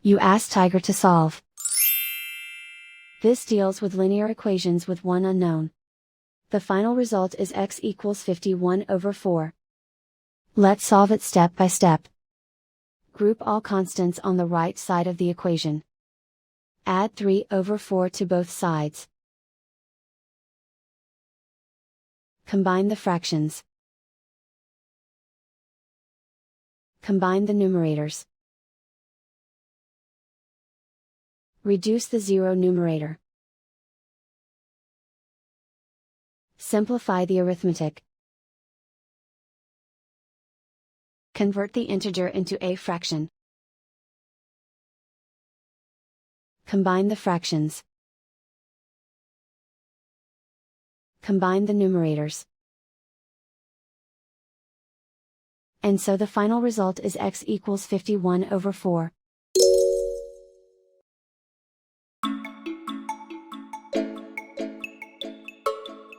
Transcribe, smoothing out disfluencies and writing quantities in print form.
You ask Tiger to solve. This deals with linear equations with one unknown. The final result is x equals 51/4. Let's solve it step by step. Group all constants on the right side of the equation. Add 3/4 to both sides. Combine the fractions. Combine the numerators. Reduce the zero numerator. Simplify the arithmetic. Convert the integer into a fraction. Combine the fractions. Combine the numerators. And so the final result is x equals 51/4.